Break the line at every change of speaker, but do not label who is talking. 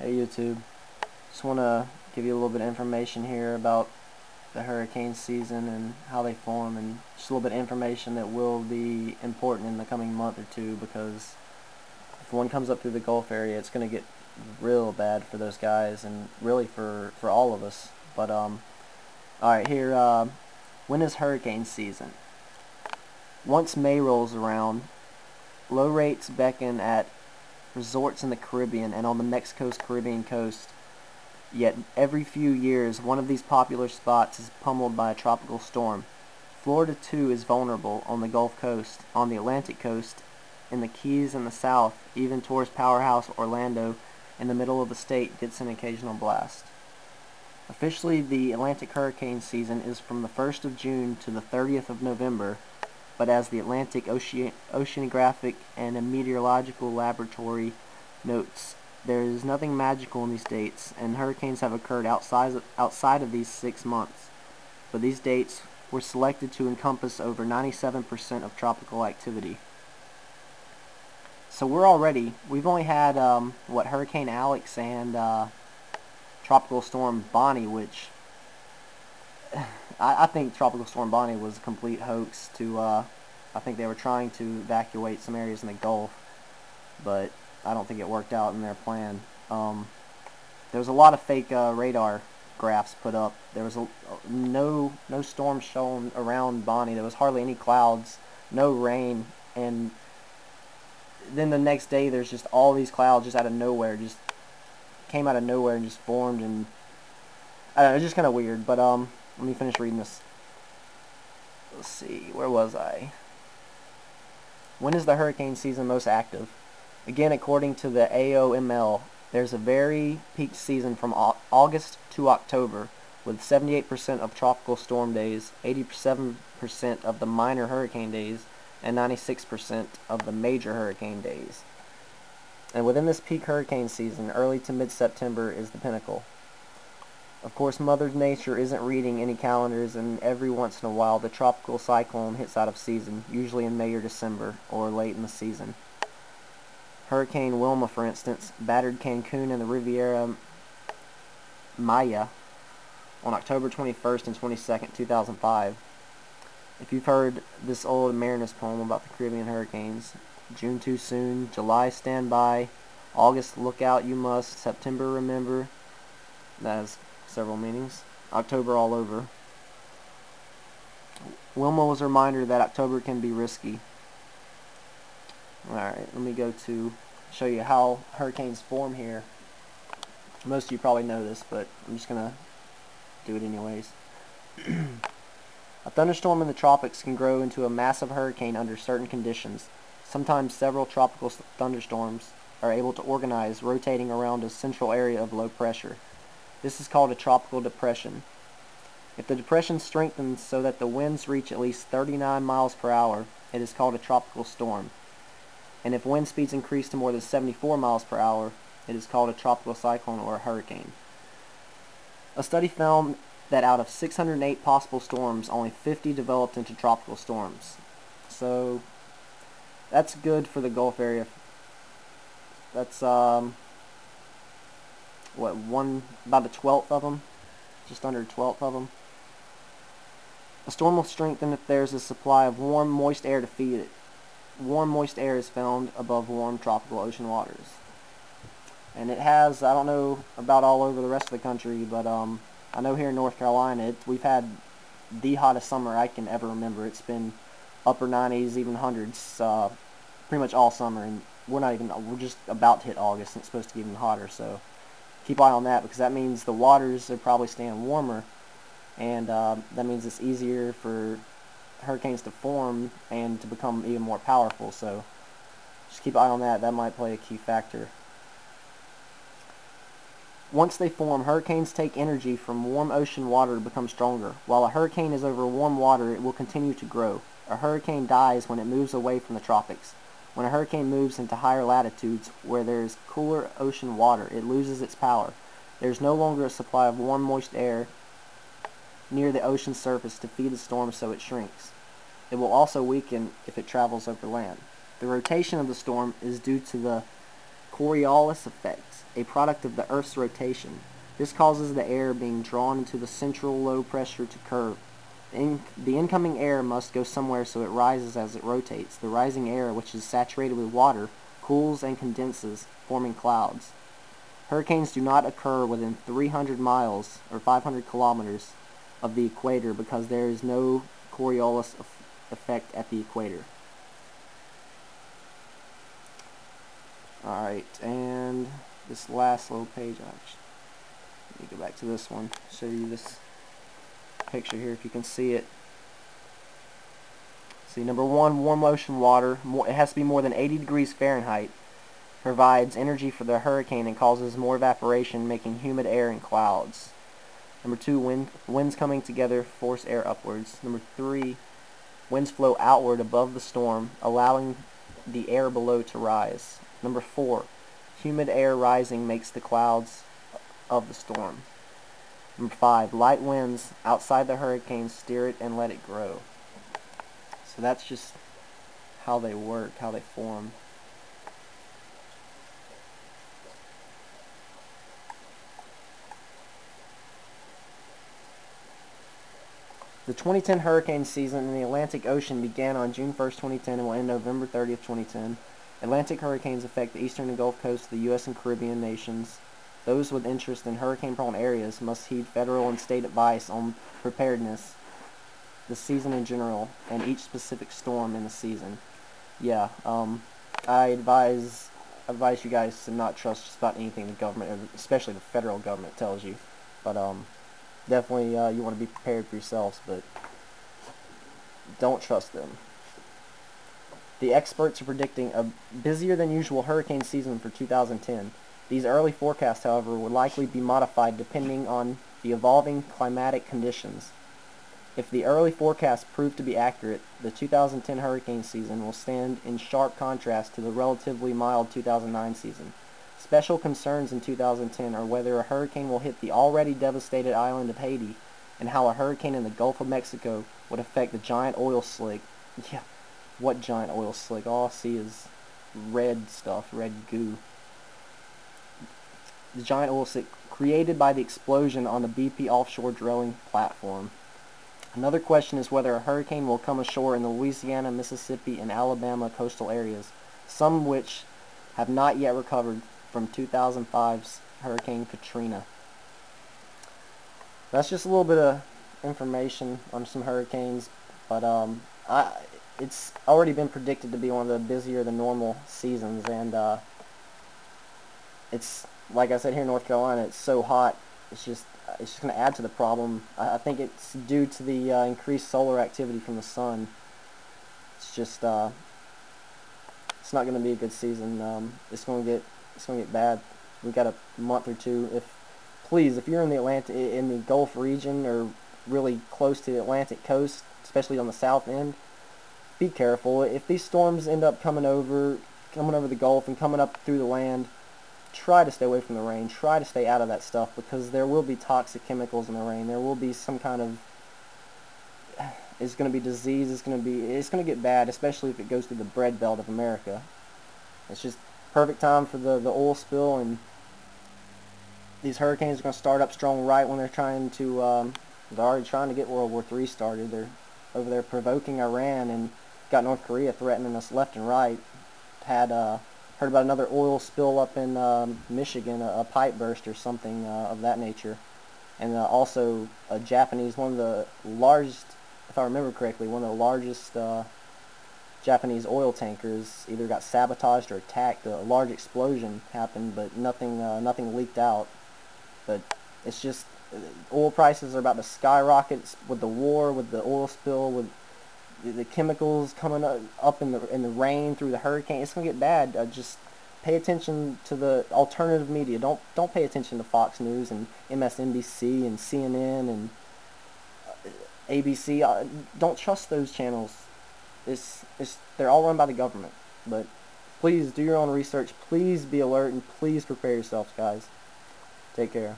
Hey YouTube, just want to give you a little bit of information here about the hurricane season and how they form, and just a little bit of information that will be important in the coming month or two, because if one comes up through the Gulf area, it's going to get real bad for those guys and really for all of us. But alright, here, when is hurricane season? Once May rolls around, low rates beckon at resorts in the Caribbean and on the Mexico's Caribbean coast. Yet every few years, one of these popular spots is pummeled by a tropical storm. Florida, too, is vulnerable on the Gulf Coast, on the Atlantic Coast, in the Keys in the south, even tourist powerhouse Orlando in the middle of the state gets an occasional blast. Officially, the Atlantic hurricane season is from the 1st of June to the 30th of November, but as the Atlantic Oceanographic and Meteorological Laboratory notes, there is nothing magical in these dates, and hurricanes have occurred outside of these 6 months. But these dates were selected to encompass over 97% of tropical activity. So we've only had, Hurricane Alex and Tropical Storm Bonnie, which I think Tropical Storm Bonnie was a complete hoax I think they were trying to evacuate some areas in the Gulf, but I don't think it worked out in their plan. There was a lot of fake radar graphs put up. There was no storm shown around Bonnie. There was hardly any clouds, no rain, and then the next day there's just all these clouds just out of nowhere, just came out of nowhere and just formed, and I don't know, it's just kind of weird. But let me finish reading this. Let's see, where was I? When is the hurricane season most active? Again, according to the AOML, there's a very peak season from August to October, with 78% of tropical storm days, 87% of the minor hurricane days, and 96% of the major hurricane days. And within this peak hurricane season, early to mid-September is the pinnacle. Of course, Mother Nature isn't reading any calendars, and every once in a while the tropical cyclone hits out of season, usually in May or December, or late in the season. Hurricane Wilma, for instance, battered Cancun and the Riviera Maya on October 21st and 22nd, 2005. If you've heard this old Mariners poem about the Caribbean hurricanes, June too soon, July stand by, August look out you must, September remember, that has several meanings, October all over. Wilma was a reminder that October can be risky. Alright, let me go to show you how hurricanes form here. Most of you probably know this, but I'm just going to do it anyways. A thunderstorm in the tropics can grow into a massive hurricane under certain conditions. Sometimes several tropical thunderstorms are able to organize, rotating around a central area of low pressure. This is called a tropical depression. If the depression strengthens so that the winds reach at least 39 miles per hour, it is called a tropical storm. And if wind speeds increase to more than 74 miles per hour, it is called a tropical cyclone or a hurricane. A study found that out of 608 possible storms, only 50 developed into tropical storms. So that's good for the Gulf area. That's about a twelfth of them, just under a twelfth of them. A storm will strengthen if there's a supply of warm, moist air to feed it. Warm, moist air is found above warm tropical ocean waters. And it has, I don't know about all over the rest of the country, but I know here in North Carolina, we've had the hottest summer I can ever remember. It's been upper 90s, even hundreds, pretty much all summer, and we're just about to hit August, and it's supposed to get even hotter, so keep an eye on that, because that means the waters are probably staying warmer, and that means it's easier for hurricanes to form and to become even more powerful, so just keep an eye on that. That might play a key factor. Once they form, hurricanes take energy from warm ocean water to become stronger. While a hurricane is over warm water, it will continue to grow. A hurricane dies when it moves away from the tropics. When a hurricane moves into higher latitudes, where there is cooler ocean water, it loses its power. There is no longer a supply of warm, moist air near the ocean surface to feed the storm, so it shrinks. It will also weaken if it travels over land. The rotation of the storm is due to the Coriolis effect, a product of the Earth's rotation. This causes the air being drawn into the central low pressure to curve. The incoming air must go somewhere, so it rises as it rotates. The rising air, which is saturated with water, cools and condenses, forming clouds. Hurricanes do not occur within 300 miles or 500 kilometers of the equator because there is no Coriolis effect at the equator. Alright, and this last little page, let me go back to this one, show you this picture here if you can see it. See, number one, warm ocean water, it has to be more than 80 degrees Fahrenheit, provides energy for the hurricane and causes more evaporation, making humid air and clouds. Number two, winds coming together force air upwards. Number three, winds flow outward above the storm, allowing the air below to rise. Number four, humid air rising makes the clouds of the storm. Number five, light winds outside the hurricane steer it and let it grow. So that's just how they work, how they form. The 2010 hurricane season in the Atlantic Ocean began on June 1st, 2010 and will end November 30th, 2010. Atlantic hurricanes affect the eastern and Gulf coast of the U.S. and Caribbean nations. Those with interest in hurricane-prone areas must heed federal and state advice on preparedness, the season in general, and each specific storm in the season. Yeah, I advise you guys to not trust just about anything the government, especially the federal government, tells you. But definitely you want to be prepared for yourselves, but don't trust them. The experts are predicting a busier than usual hurricane season for 2010. These early forecasts, however, will likely be modified depending on the evolving climatic conditions. If the early forecasts prove to be accurate, the 2010 hurricane season will stand in sharp contrast to the relatively mild 2009 season. Special concerns in 2010 are whether a hurricane will hit the already devastated island of Haiti, and how a hurricane in the Gulf of Mexico would affect the giant oil slick. Yeah, what giant oil slick? All I see is red stuff, red goo. The giant oil slick created by the explosion on the BP offshore drilling platform. Another question is whether a hurricane will come ashore in the Louisiana, Mississippi, and Alabama coastal areas, some of which have not yet recovered from 2005's Hurricane Katrina. That's just a little bit of information on some hurricanes, but it's already been predicted to be one of the busier than normal seasons, and it's, like I said, here in North Carolina, it's so hot, it's just going to add to the problem. I think it's due to the increased solar activity from the sun. It's just it's not going to be a good season. It's going to get bad. We've got a month or two. Please, if you're in the Gulf region or really close to the Atlantic coast, especially on the south end, be careful. If these storms end up coming over the Gulf and coming up through the land, try to stay away from the rain. Try to stay out of that stuff, because there will be toxic chemicals in the rain. There will be some kind of, it's going to be disease. It's going to get bad, especially if it goes through the bread belt of America. It's just perfect time for the oil spill, and these hurricanes are going to start up strong right when they're trying to, they're already trying to get World War III started. They're over there provoking Iran, and got North Korea threatening us left and right. Heard about another oil spill up in Michigan, a pipe burst or something of that nature. And also a Japanese, one of the largest, if I remember correctly, one of the largest Japanese oil tankers either got sabotaged or attacked. A large explosion happened, but nothing leaked out. But it's just, oil prices are about to skyrocket with the war, with the oil spill, with the chemicals coming up in the rain through the hurricane. It's going to get bad. Just pay attention to the alternative media. Don't pay attention to Fox News and MSNBC and CNN and ABC. Don't trust those channels. They're all run by the government. But please do your own research. Please be alert, and please prepare yourselves, guys. Take care.